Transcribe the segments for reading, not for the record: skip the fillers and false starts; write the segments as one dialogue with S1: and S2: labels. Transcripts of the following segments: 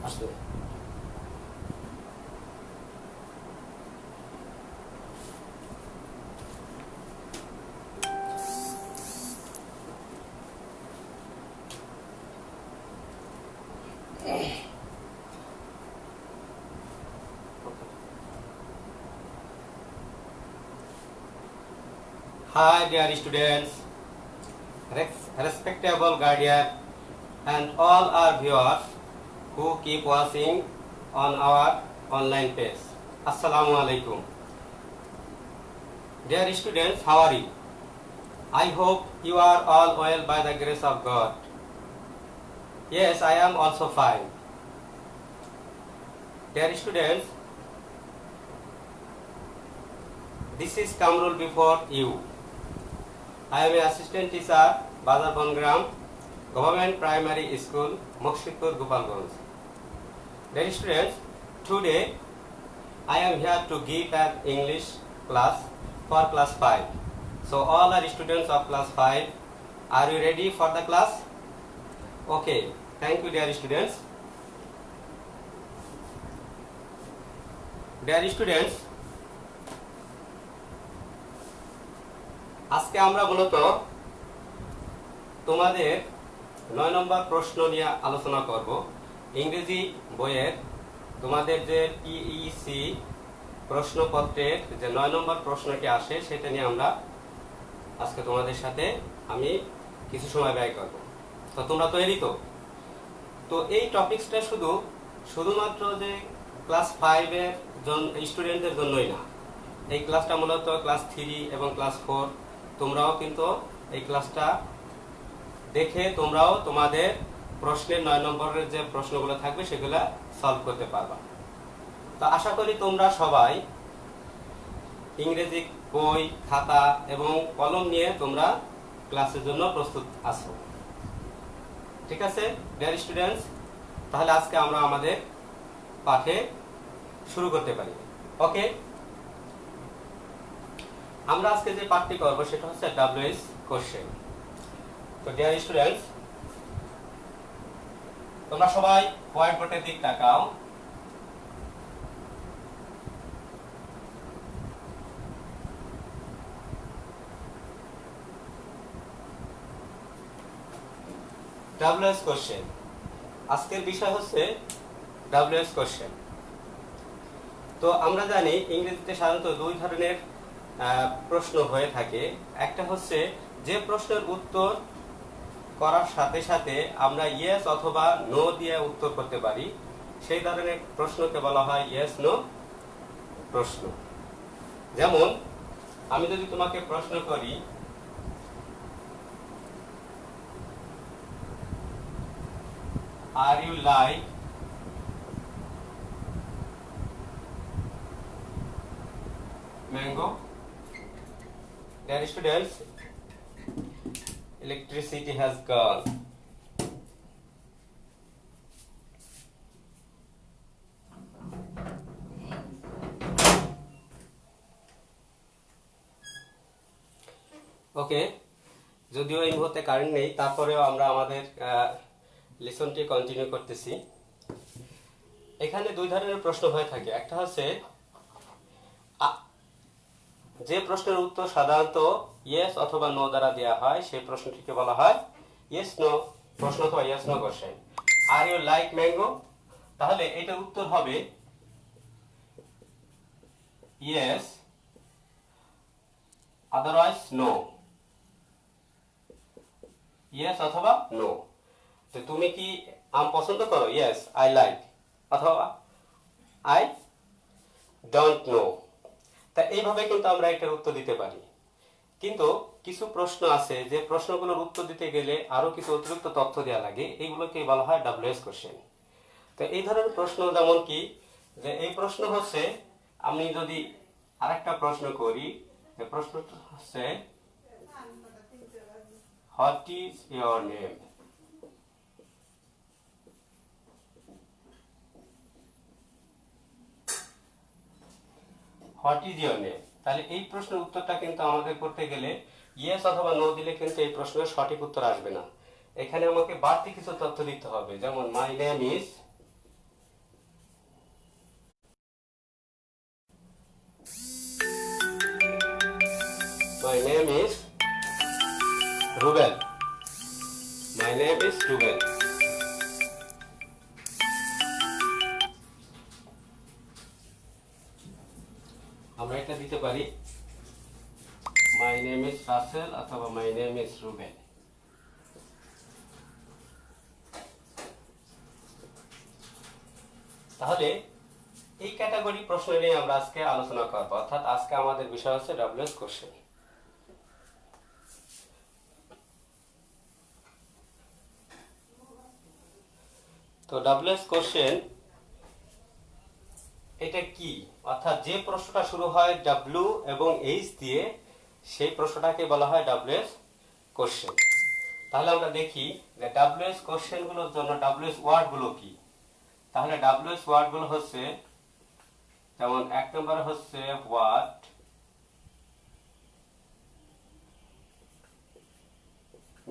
S1: আসলে Hi dear students, respectable guardian and all our viewers who keep watching on our online page. Assalamu alaikum. Dear students, how are you? I hope you are all well by the grace of God. Yes, I am also fine. Dear students, this is Kamrul before you. I am an assistant teacher, Bazar Bongram, Government Primary School, Mokshidpur, Gopalganj. Dear students, today I am here to give an English class for class 5. So all are students of class 5. Are you ready for the class? Okay, thank you dear students. Dear students, আজকে আমরা মূলত তোমাদের 9 নম্বর প্রশ্ন নিয়ে আলোচনা করব। ইংরেজি বইয়ের তোমাদের যে পিইসি প্রশ্নপত্রের যে 9 নম্বর প্রশ্নটি আসে সেটা নিয়ে আমরা আজকে তোমাদের সাথে আমি কিছু সময় ব্যয় করব। তো তোমরা তৈরি তো? তো এই টপিকসটা শুধুমাত্র যে ক্লাস 5 এর স্টুডেন্টদের জন্যই না। এই ক্লাসটা মূলত ক্লাস 3 এবং ক্লাস 4 তোমরাও কিন্তু এই ক্লাসটা দেখে তোমরাও তোমাদের প্রশ্নের 9 নম্বরের যে প্রশ্নগুলো থাকবে সেগুলো সলভ করতে পারবা। তো আশা করি তোমরা সবাই ইংরেজি বই, খাতা এবং কলম নিয়ে তোমরা ক্লাসের জন্য প্রস্তুত আছো। ঠিক আছে ডিয়ার স্টুডেন্টস, তাহলে আজকে আমরা আমাদের পাঠে শুরু করতে পারি। ওকে, আমরা আজকে যে পাঠটি করব সেটা হচ্ছে ডাব্লিউএস কোশ্চেন। তো ডিয়ার স্টুডেন্টস, তোমরা সবাই হোয়াইট বোর্ডের দিক তাকাও। ডাব্লিউএস কোশ্চেন, আজকের বিষয় হচ্ছে ডাব্লিউএস কোশ্চেন। তো আমরা জানি ইংরেজিতে সাধারণত দুই ধরনের প্রশ্ন হয়ে থাকে। একটা হচ্ছে যে প্রশ্নের উত্তর করার সাথে সাথে আমরা ইয়েস অথবা নো দিয়ে উত্তর করতে পারি, সেই ধরনের প্রশ্নকে বলা হয় ইয়েস নো প্রশ্ন। যেমন আমি যদি তোমাকে প্রশ্ন করি are you like mango? Dear students, electricity has gone. Okay, যদিও এই মুহূর্তে কারেন্ট নেই, তারপরেও আমরা আমাদের লেসনটি কন্টিনিউ করতেছি। এখানে দুই ধরনের প্রশ্ন হয়ে থাকে। একটা হচ্ছে যে প্রশ্নের উত্তর সাধারণত ইয়েস অথবা নো দ্বারা দেওয়া হয় সেই প্রশ্নটিকে বলা হয় ইয়েস নো প্রশ্ন অথবা yes no question. Are you like mango, তাহলে এটার উত্তর হবে ইয়েস, আদারওয়াইজ নো। ইয়েস অথবা নো। তো তুমি কি আম পছন্দ করো? ইয়েস আই লাইক, অথবা আই ডোন্ট নো। তা এইভাবে কিন্তু আমরা এটার উত্তর দিতে পারি। কিন্তু কিছু প্রশ্ন আছে যে প্রশ্নগুলোর উত্তর দিতে গেলে আরো কিছু অতিরিক্ত তথ্য দেওয়া লাগে, এইগুলোকে বলা হয় ডাব্লিউএস কোশ্চেন। তো এই ধরনের প্রশ্ন যেমন কি, যে এই প্রশ্ন হচ্ছে, আমি যদি আরেকটা প্রশ্ন করি, এই প্রশ্নটা হচ্ছে what is your name? What is your name? তাহলে এই প্রশ্নের উত্তরটা কিন্তু আমাদের করতে গেলে ইয়েস অথবা নো দিলে কিন্তু এই প্রশ্নের সঠিক উত্তর আসবে না। এখানে আমাকে বাড়তি কিছু তথ্য দিতে হবে, যেমন my name is name is Rubel. আমরা এটা দিতে পারি মাই নেম ইজ রাসেল অথবা মাই নেম ইজ রুবেল। তাহলে এই ক্যাটাগরি প্রশ্ন নিয়ে আমরা আজকে আলোচনা করব, অর্থাৎ আজকে আমাদের বিষয় হচ্ছে ডব্লিউএস কোশ্চেন। তো ডব্লিউএস কোশ্চেন এটা কি, অর্থাৎ যে প্রশ্নটা শুরু হয় ডব্লিউ এবং এইচ দিয়ে সেই প্রশ্নটাকে বলা হয় ডব্লিউএস কোশ্চেন। তাহলে আমরা দেখি যে ডব্লিউএস কোশ্চেনগুলোর জন্য ডব্লিউএস ওয়ার্ডগুলো কি। তাহলে ডব্লিউএস ওয়ার্ডগুলো হচ্ছে, যেমন এক নম্বরে হচ্ছে হোয়াট,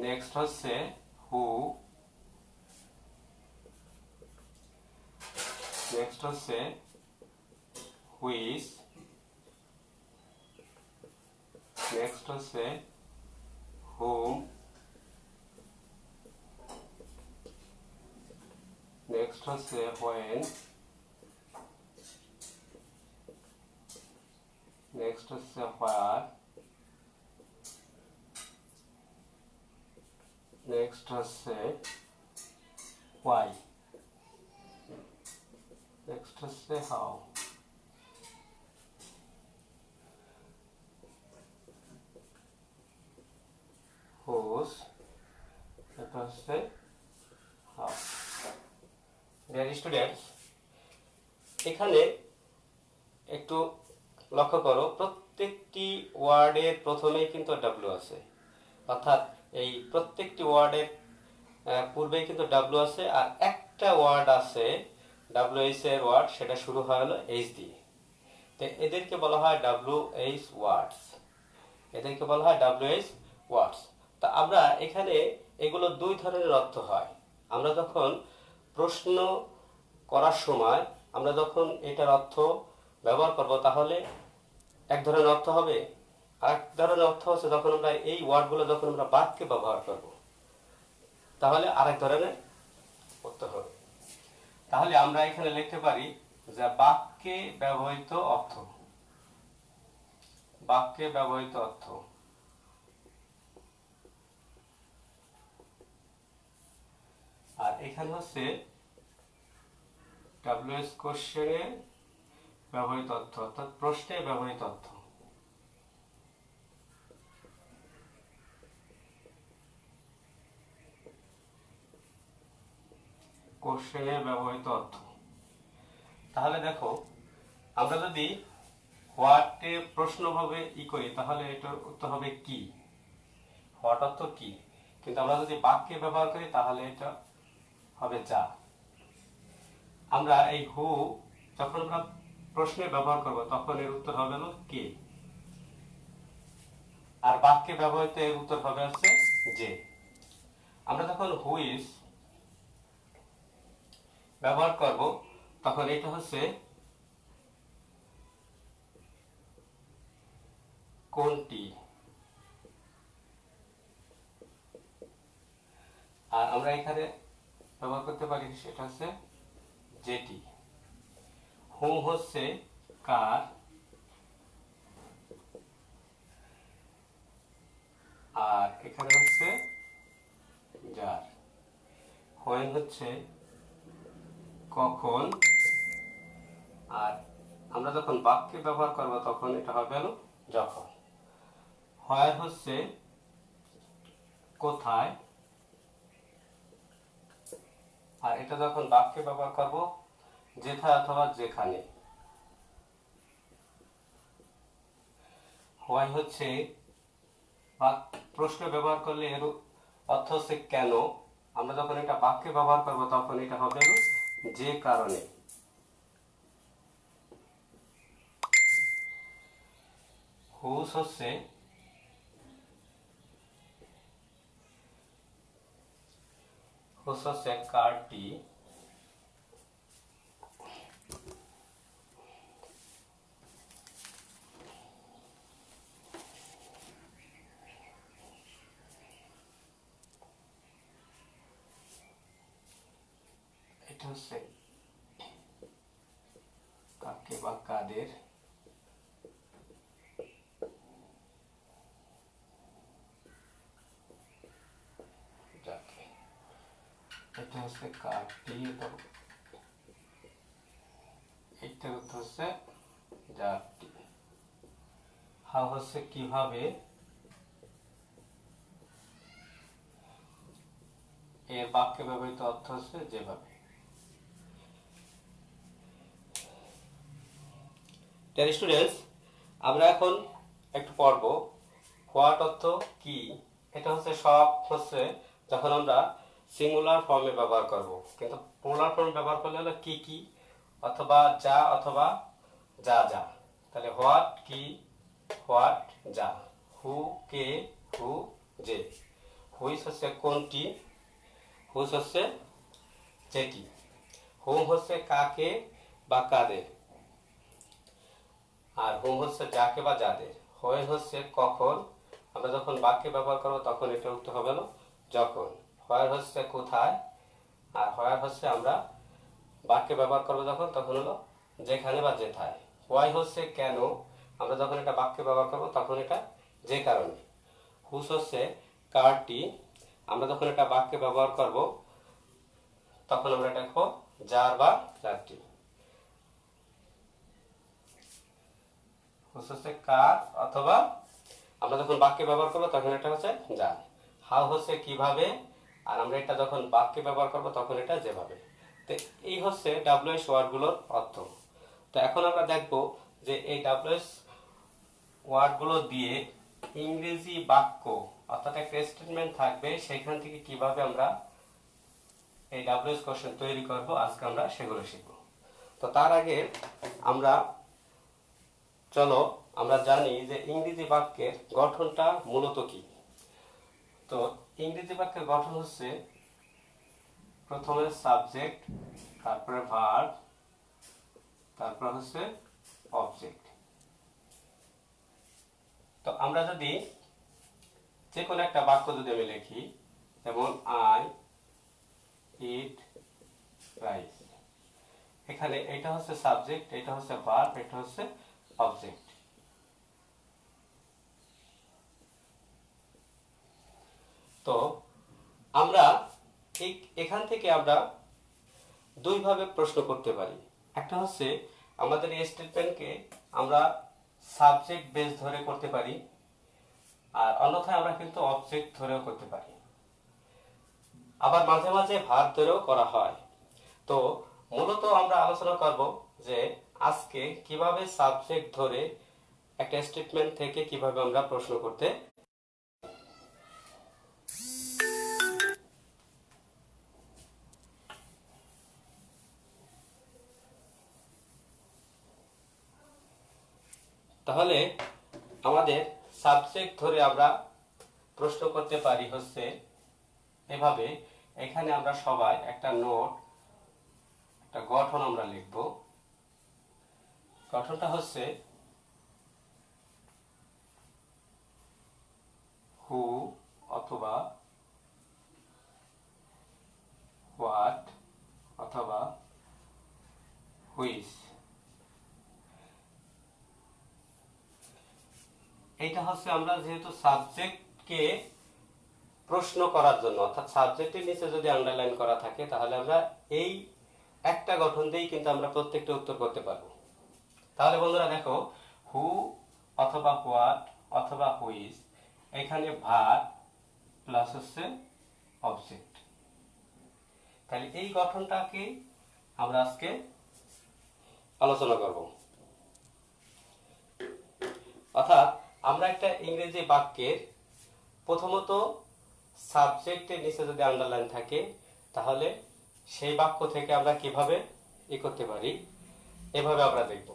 S1: নেক্সট হচ্ছে হু, নেক্সট হচ্ছে হুইচ, নেক্সট হচ্ছে হুম, নেক্সট হচ্ছে হোয়েন, নেক্সট হচ্ছে হোয়ার, নেক্সট হচ্ছে হোয়াই, নেক্সট হচ্ছে হাউ। হুজ, এটা হচ্ছে হাউ। ডিয়ার স্টুডেন্টস, এখানে একটু লক্ষ্য করো, প্রত্যেকটি ওয়ার্ডের প্রথমেই কিন্তু ডাব্লিউ আছে, অর্থাৎ এই প্রত্যেকটি ওয়ার্ডের পূর্বেই কিন্তু ডাব্লিউ আছে, আর একটা ওয়ার্ড আছে ডাব্লিউএইচ এর ওয়ার্ড, সেটা শুরু হয় হলো এইচ দিয়ে। তো এদেরকে বলা হয় ডাব্লিউএইচ ওয়ার্ডস, এদেরকে বলা হয় ডাব্লিউএইচ ওয়ার্ডস। তো আমরা এখানে এগুলো দুই ধরনের অর্থ হয়। আমরা যখন প্রশ্ন করার সময় আমরা যখন এটার অর্থ ব্যবহার করব, তাহলে এক ধরনের অর্থ হবে, আর এক ধরনের অর্থ হচ্ছে যখন আমরা এই ওয়ার্ডগুলো যখন আমরা বাক্যে ব্যবহার করব, তাহলে আরেক ধরনের অর্থ হবে। তাহলে আমরা এখানে লিখতে পারি যে বাক্যে ব্যবহৃত অর্থ, বাক্যে ব্যবহৃত অর্থ। আর এখানে হচ্ছে ডব্লিউএস কোশ্চেনে ব্যবহৃত অর্থ, অর্থাৎ প্রশ্নে ব্যবহৃত অর্থ। কোশ্চেনে ব্যবহৃত অর্থ। তাহলে দেখো, আমরা যদি হোয়াটে প্রশ্নভাবে করি, তাহলে এটার উত্তর হবে কি, হোয়াট অর্থ কি। কিন্তু আমরা যদি বাক্যে ব্যবহার করি তাহলে এটা হবে যা। আমরা এই হু যখন আমরা প্রশ্নে ব্যবহার করব তখন এর উত্তর হবে হলো কে, আর বাক্যে ব্যবহৃত এর উত্তর হবে হচ্ছে যে। আমরা যখন হুইচ ব্যবহার করব তখন এটা হচ্ছে কোনটি, আর আমরা এখানে ব্যবহার করতে পারি সেটা হচ্ছে যেটি। হুম হচ্ছে কার, আর এখানে হচ্ছে যার। হোয়েন হচ্ছে কখন, আর আমরা যখন বাক্যে ব্যবহার করব তখন এটা হবে হলো যখন। হোয়ার হচ্ছে কোথায়, আর এটা যখন বাক্যে ব্যবহার করব যেথায় অথবা যেখানে। হোয়াই হচ্ছে প্রশ্ন ব্যবহার করলে এর অর্থ হচ্ছে কেন, আমরা যখন এটা বাক্যে ব্যবহার করব তখন এটা হবে যে কারণে। হুজ হচ্ছে কারটি, এটা হচ্ছে কাকে বা কাদের, যাকে, এটা হচ্ছে কাটি, এটা হচ্ছে যাটি। হাউ হচ্ছে কিভাবে, এর বাক্যে ব্যবহৃত অর্থ হচ্ছে যেভাবে। স্টুডেন্টস, আমরা এখন একটু পড়ব হোয়াট অর্থ কি। এটা হচ্ছে সব হচ্ছে যখন আমরা সিঙ্গুলার ফর্মে ব্যবহার করব, কিন্তু প্লুরাল ফর্মে ব্যবহার করলে হলো কি কি অথবা যা অথবা যা যা। তাহলে হোয়াট কি, হোয়াট যা, হু কে, হু যে, হুইচ হচ্ছে কোনটি, হুইচ হচ্ছে যেটি, হুম হচ্ছে কাকে বা কাদের, আর হুম হচ্ছে যাকে বা যাদের, হোয়েন হচ্ছে কখন, আমরা যখন বাক্যে ব্যবহার করবো তখন এটা উত্তর হবে না যখন, হোয়ার হচ্ছে কোথায়, আর হোয়ার হচ্ছে আমরা বাক্যে ব্যবহার করবো যখন তখন হলো যেখানে বা যেথায়। হোয়াই হচ্ছে কেন, আমরা যখন এটা বাক্যে ব্যবহার করবো তখন এটা যে কারণে। হুস হচ্ছে কারটি, আমরা যখন এটা বাক্যে ব্যবহার করব তখন আমরা এটা লিখবো যার বা যারটি। হুস হচ্ছে কার অথবা আমরা যখন বাক্যে ব্যবহার করবো তখন এটা হচ্ছে যার। হাউ হচ্ছে কিভাবে, আর আমরা এটা যখন বাক্যে ব্যবহার করবো তখন এটা যেভাবে। তো এই হচ্ছে ডাব্লিউএস ওয়ার্ডগুলোর অর্থ। তো এখন আমরা দেখব যে এই ডাব্লিউএস ওয়ার্ডগুলো দিয়ে ইংরেজি বাক্য অর্থাৎ একটা স্টেটমেন্ট থাকবে, সেখান থেকে কিভাবে আমরা এই ডাব্লিউএস কোশ্চেন তৈরি করব, আজকে আমরা সেগুলো শিখব। তো তার আগে আমরা চলো আমরা জানি যে ইংরেজি বাক্যের গঠনটা মূলত কি। তো ইংরেজি বাক্যের গঠন হচ্ছে প্রথমে সাবজেক্ট, তারপরে ভার্ব, তারপর হচ্ছে অবজেক্ট। তো আমরা যদি যে কোনো একটা বাক্য যদি আমি লিখি, যেমন আই ইট রাইস, এখানে এটা হচ্ছে সাবজেক্ট, এটা হচ্ছে ভার্ব, এটা হচ্ছে অবজেক্ট। তো আমরা এখান থেকে আমরা দুইভাবে প্রশ্ন করতে পারি। একটা হচ্ছে আমাদের এই স্টেটমেন্টকে আমরা সাবজেক্ট বেস ধরে করতে পারি, আর অন্যথায় আমরা কিন্তু অবজেক্ট ধরেও করতে পারি, আবার মাঝে মাঝে ভার্ব ধরেও করা হয়। তো মূলত আমরা আলোচনা করব যে আজকে কিভাবে সাবজেক্ট ধরে একটা স্টেটমেন্ট থেকে কিভাবে আমরা প্রশ্ন করতে। তাহলে আমাদের সাবজেক্ট ধরে আমরা প্রশ্ন করতে পারি হচ্ছে এভাবে। এখানে আমরা সবাই একটা নোট, একটা গঠন আমরা লিখব। গঠনটা হচ্ছে হু অথবা হোয়াট অথবা হুইচ। এটা হচ্ছে আমরা যেহেতু সাবজেক্টকে প্রশ্ন করার জন্য, অর্থাৎ সাবজেক্টের নিচে যদি আন্ডারলাইন করা থাকে তাহলে আমরা এই একটা গঠন দিয়েই কিন্তু আমরা প্রত্যেকটা উত্তর করতে পারবো। তাহলে বন্ধুরা দেখো, হু অথবা হোয়াট অথবা হুইচ, এখানে ভার্ব প্লাস হচ্ছে অবজেক্ট। তাহলে এই গঠনটাকে আমরা আজকে আলোচনা করব। অর্থাৎ আমরা একটা ইংরেজি বাক্যের প্রথমত সাবজেক্টের নিচে যদি আন্ডারলাইন থাকে তাহলে সেই বাক্য থেকে আমরা কিভাবে করতে পারি, এভাবে আমরা দেখব।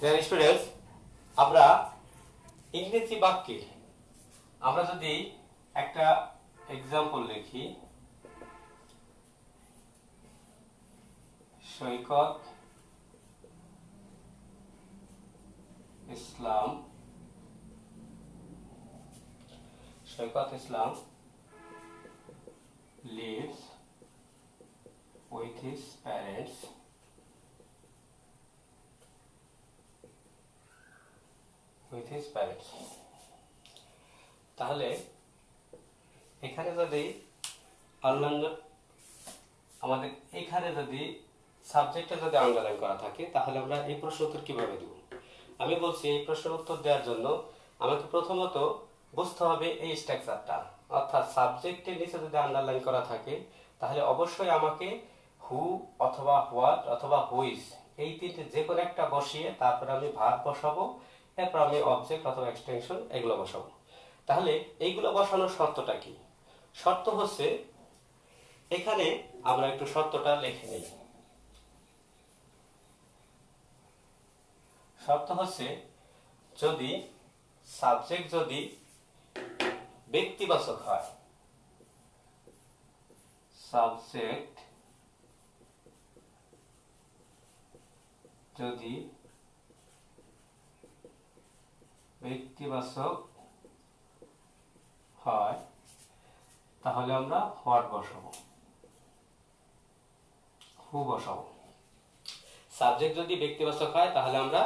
S1: ডিয়ার স্টুডেন্টস, আমরা ইংরেজি বাক্যে আমরা যদি একটা এক্সাম্পল লিখি, সৈকত ইসলাম lives with his parents তাহলে এখানে যদি আমাদের এখানে যদি সাবজেক্টে যদি আন্ডারলাইন করা থাকে, তাহলে আমরা এই প্রশ্ন উত্তর কিভাবে দেব? আমি বলছি, এই প্রশ্নের উত্তর দেওয়ার জন্য আমাকে প্রথমত বুঝতে হবে এই স্ট্রাকচারটা, অর্থাৎ সাবজেক্টের নিচে যদি আন্ডারলাইন করা থাকে তাহলে অবশ্যই আমাকে হু অথবা হোয়াট অথবা হুইজ এই তিনটে যে কোনো একটা বসিয়ে তারপর আমি ভার্ব বসাবো, এরপর আমি অবজেক্ট অথবা এক্সটেনশন এগুলো বসাবো। তাহলে এইগুলো বসানোর শর্তটা কি? শর্ত হচ্ছে, এখানে আমরা একটু শর্তটা লিখে নিই। শর্ত হচ্ছে, যদি সাবজেক্ট যদি ব্যক্তিবাচক হয়, সাবজেক্ট যদি ব্যক্তিবাচক হয় তাহলে আমরা হোয়াট বসাবো, হু বসাবো। সাবজেক্ট যদি ব্যক্তিবাচক হয় তাহলে আমরা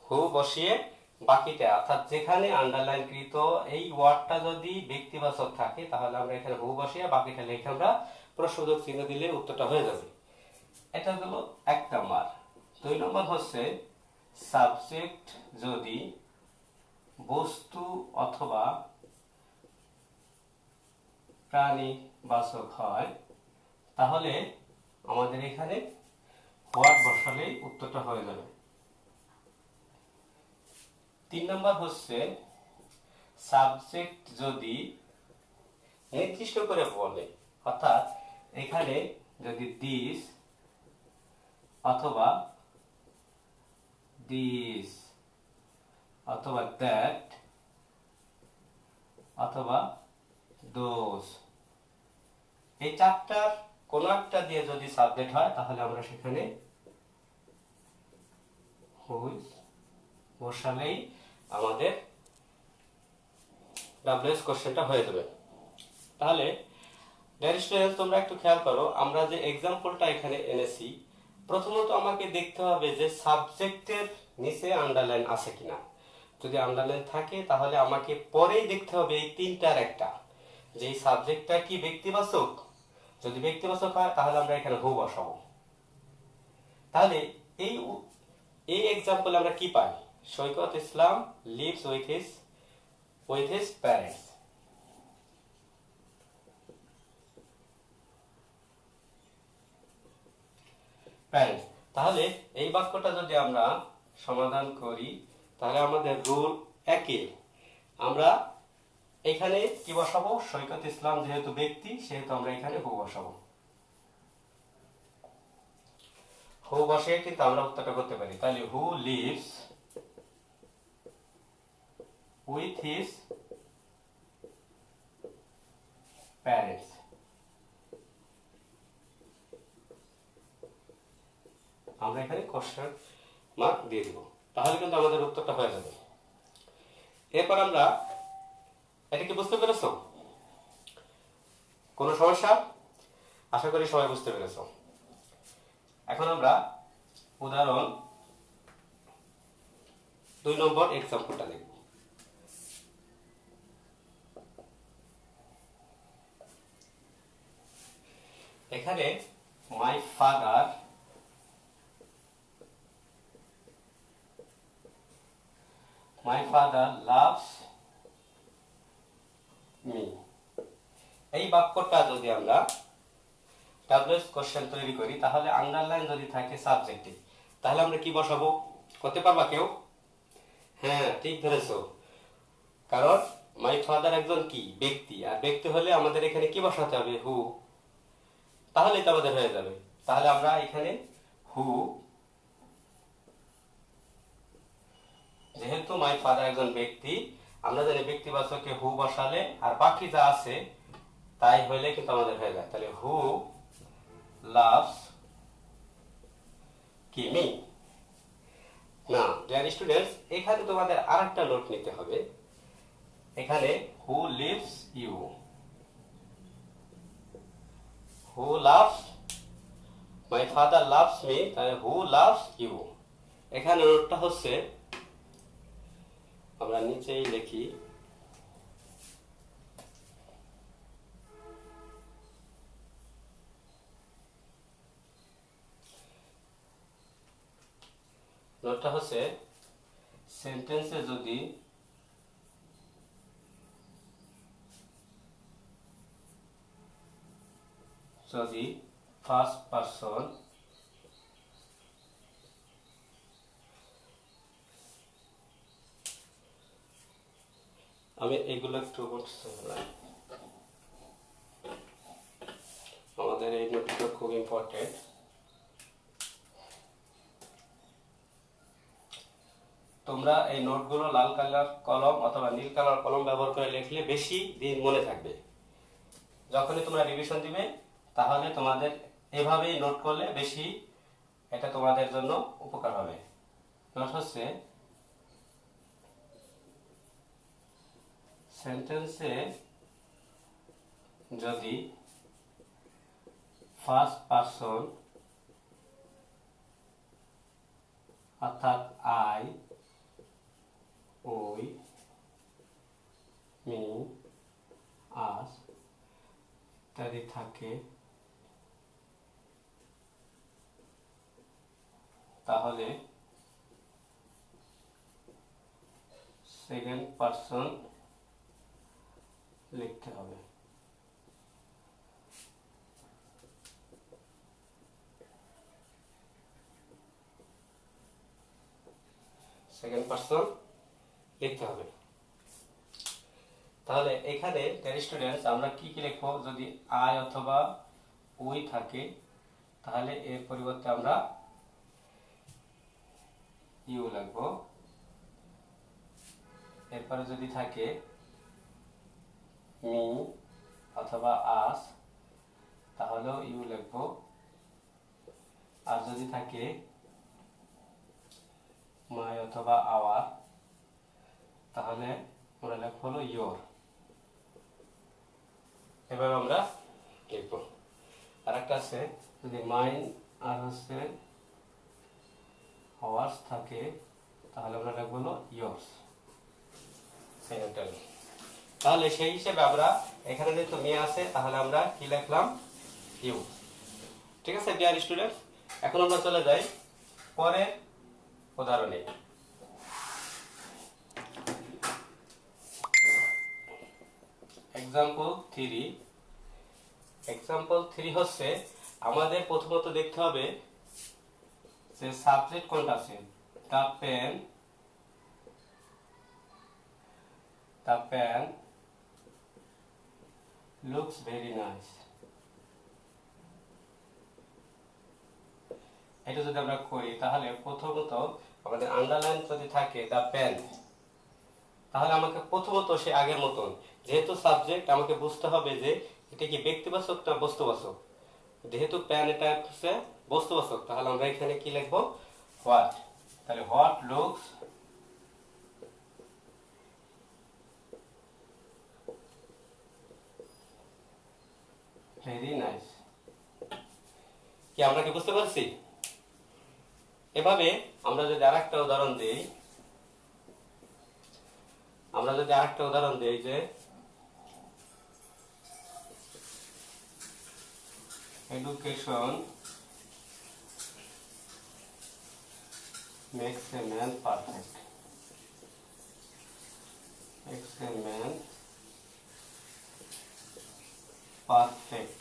S1: হু বসিয়ে বাকিটা, অর্থাৎ যেখানে আন্ডারলাইন কৃত এই ওয়ার্ডটা যদি ব্যক্তিবাচক থাকে তাহলে আমরা এখানে হু বসিয়ে বাকিটা লিখে আমরা প্রশ্নবোধক চিহ্ন দিলে উত্তরটা হয়ে যাবে। এটা হলো 1 নাম্বার। 2 নম্বর হচ্ছে, সাবজেক্ট যদি বস্তু অথবা প্রাণীবাচক হয় তাহলে আমাদের এখানে হোয়াট বসালেই উত্তরটা হয়ে যাবে। 3 নম্বর হচ্ছে, সাবজেক্ট যদি নির্দিষ্ট করে বলে, অর্থাৎ এখানে যদি দিস অথবা দিস অথবা দ্যাট অথবা দোজ এই চারটার কোন একটা দিয়ে যদি সাবজেক্ট হয় তাহলে আমরা সেখানে হুইচ বসালেই আমাদের ডাব্লিউএস কোশ্চেনটা হয়ে যাবে। তাহলে ডিয়ার স্টুডেন্টস, তোমরা একটু খেয়াল করো, আমরা যে এক্সাম্পলটা এখানে এনেছি, প্রথমত আমাকে দেখতে হবে যে সাবজেক্টের নিচে আন্ডারলাইন আছে কিনা। যদি আন্ডারলাইন থাকে তাহলে আমাকে পরেই দেখতে হবে এই তিনটার একটা, যে এই সাবজেক্টটা কি ব্যক্তিবাচক। যদি ব্যক্তিবাচক হয় তাহলে আমরা এখানে হু বসাবো। তাহলে এই এক্সাম্পলে আমরা কি পাই? সৈকত ইসলাম লিভস উইথ হিজ প্যারেন্টস। তাহলে এই বাক্যটা যদি আমরা সমাধান করি তাহলে আমাদের রুল 1 আমরা এখানে কি বসাবো? সৈকত ইসলাম যেহেতু ব্যক্তি সেহেতু আমরা এখানে হু বসাবো। হু বসিয়ে কিন্তু আমরা উত্তরটা করতে পারি। তাহলে হু লিভস উইথ হিজ প্যারেন্টস। আমরা এখানে কোশ্চেন মার্ক দিয়ে দিব, তাহলে কিন্তু আমাদের উত্তরটা হয়ে যাবে। এরপর আমরা এটা কি বুঝতে পেরেছো? কোনো সমস্যা? আশা করি সবাই বুঝতে পেরেছো। এখন আমরা উদাহরণ 2 নম্বর এক্সাম্পলটা দেখব। এখানে মাই ফাদার loves me, এই বাক্যটা যদি আমরা ডাব্লিউএস কোশ্চেন তৈরি করি তাহলে আন্ডারলাইন যদি থাকে সাবজেক্টে তাহলে আমরা কি বসাবো? করতে পারবা কেউ? হ্যাঁ, ঠিক ধরেছো। কারণ মাই ফাদার একজন কি ব্যক্তি, আর ব্যক্তি হলে আমাদের এখানে কি বসাতে হবে? হু। তাহলেই তো আমাদের হয়ে যাবে। তাহলে আমরা এখানে হু মাই ফাদার একজন ব্যক্তি, আমরা জানি ব্যক্তিবাচকে হু বসালে আর বাকি যা আছে তাই হইলে কিন্তু আমাদের হয়ে যায়। তাহলে হু লাভস কি মি। না ডিয়ার স্টুডেন্টস, এখানে তোমাদের আরেকটা নোট নিতে হবে। এখানে who lives you, who loves my father loves me, তাহলে হু লাভস ইউ। এখানে নোটটা হচ্ছে, আমরা নিচেই লিখি, নোটটা হচ্ছে সেন্টেন্সে যদি ফার্স্ট পারসন আমি এগুলো একটু আমাদের এই নোটটা খুব ইম্পর্টেন্ট। তোমরা এই নোটগুলো লাল কালার কলম অথবা নীল কালার কলম ব্যবহার করে লিখলে বেশি দিন মনে থাকবে। যখনই তোমরা রিভিশন দিবে তাহলে তোমাদের এভাবেই নোট করলে বেশি, এটা তোমাদের জন্য উপকার হবে। নোট হচ্ছে সেন্টেন্সে যদি ফার্স্ট পারসন অর্থাৎ আই, ওই, মি, আস ইত্যাদি থাকে তাহলে সেকেন্ড পারসন লিখতে হবে। সেকেন্ড পারসন লিখতে হবে। তাহলে এখানে স্টুডেন্টস আমরা কি কি লিখবো? যদি আই অথবা ওই থাকে তাহলে এর পরিবর্তে আমরা ইউ লিখবো। এরপরে যদি থাকে মি অথবা আস তাহলেও ইউ লিখবো। আর যদি থাকে মাই অথবা আওয়ার তাহলে আমরা লিখবো হলো ইয়োর। এভাবে আমরা লিখবো। আর একটা আছে যদি মাইন আর হচ্ছে আওয়ার্স থাকে তাহলে আমরা লিখবো হলো ইয়োর্স। তাহলে সেই হিসেবে আমরা এখানে যেহেতু মি আছে তাহলে আমরা কি লিখলাম? ইউ। ঠিক আছে ডিয়ার স্টুডেন্ট, এখন আমরা চলে যাই পরের উদাহরণে। এক্সাম্পল 3 হচ্ছে আমাদের প্রথমত দেখতে হবে যে সাবজেক্ট কোনটা আছে। The pen looks very nice. এটা যদি আমরা করি তাহলে প্রথমত আমাদের আন্ডারলাইন যদি থাকে the pen, তাহলে আমাকে প্রথমত সে আগের মতন, যেহেতু সাবজেক্ট আমাকে বুঝতে হবে যে এটা কি ব্যক্তিবাচক না বস্তুবাচক। যেহেতু প্যান এটা হচ্ছে বস্তুবাচক তাহলে আমরা এখানে কি লিখবো? হোয়াট। তাহলে হোয়াট লুকস ভেরি নাইস। কি আমরা কি বুঝতে পারছি? এভাবে আমরা যদি আরেকটা উদাহরণ দিই, যে education makes a man perfect. Makes a man perfect.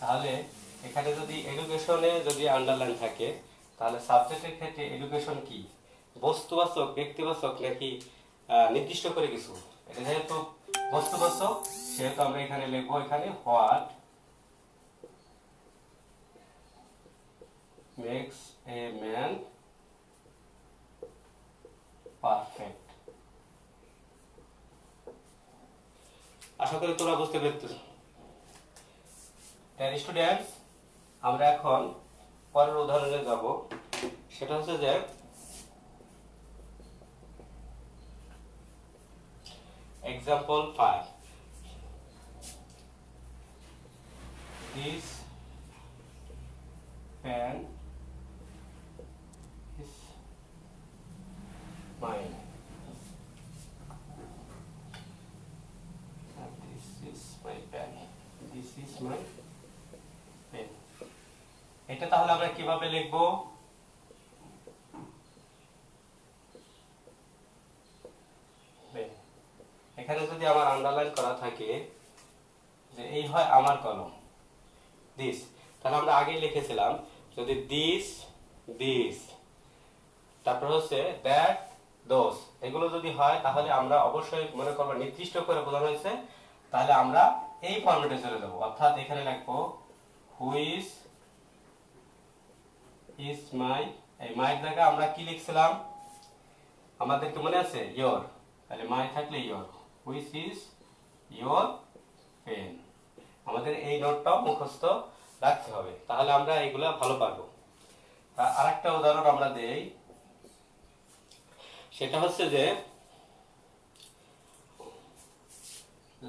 S1: তাহলে এখানে যদি এডুকেশনে যদি আন্ডারলাইন থাকে তাহলে সাবজেক্টের ক্ষেত্রে এডুকেশন কি বস্তুবাচক, ব্যক্তিবাচক নাকি নির্দিষ্ট করে কিছু? এটা যেহেতু বস্তুবাচক সেহেতু আমরা এখানে লিখবো এখানে what makes a man perfect. আশা করি তোমরা বুঝতে পেরেছো। স্টুডেন্টস, আমরা এখন পরের উদাহরণে যাব। সেটা হচ্ছে যে example 5. This pen is mine. And this is my pen. This is my pen. এটা তাহলে আমরা কিভাবে লিখবো? এখানে যদি আমার আন্ডারলাইন করা থাকে যে এই হয় আমার কলম দিস, তাহলে আমরা আগেই লিখেছিলাম যদি দিস দিস তারপর হচ্ছে দ্যাট দোস এগুলো যদি হয় তাহলে আমরা অবশ্যই মনে করব নির্দিষ্ট করে বোঝানো হয়েছে, তাহলে আমরা এই ফরম্যাটে চলে যাব। অর্থাৎ এখানে লিখবো হুইচ ইজ মাই, এই মাই জায়গায় আমরা কি লিখছিলাম আমাদেরকে মনে আছে? ইয়োর, তাহলে মাই থাকলে your, which is your pen. আমাদের এই নোটটাও মুখস্থ রাখতে হবে, তাহলে আমরা এগুলা ভালো পারবো। আরেকটা উদাহরণ আমরা দেই, সেটা হচ্ছে যে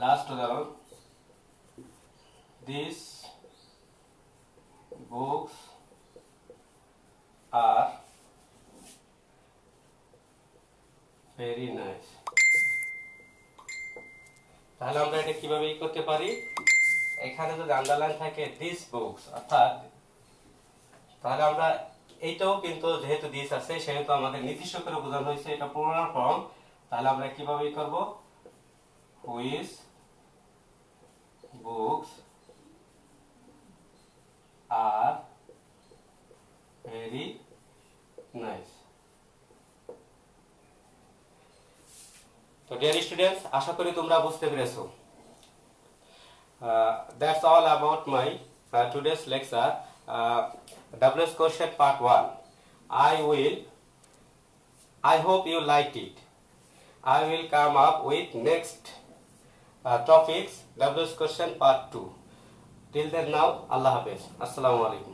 S1: লাস্ট উদাহরণ, this books are very nice. তাহলে আমরা এটা কিভাবে করতে পারি? এখানে যদি আন্ডারলাইন থাকে দিস বুকস, অর্থাৎ তাহলে আমরা এইটাও কিন্তু যেহেতু দিস আছে সেহেতু আমাদের নির্দিষ্ট করে বোঝানো হয়েছে এটা প্লুরাল ফর্ম, তাহলে আমরা কিভাবে করব? Which books are very nice. তো ডিয়ার স্টুডেন্টস, আশা করি তোমরা বুঝতে পেরেছো। That's all about my today's lecture, WS question part 1. I hope you liked it. I will come up with next topics, WS question part 2. Till then now, Allah Hafiz. Assalamu alaikum.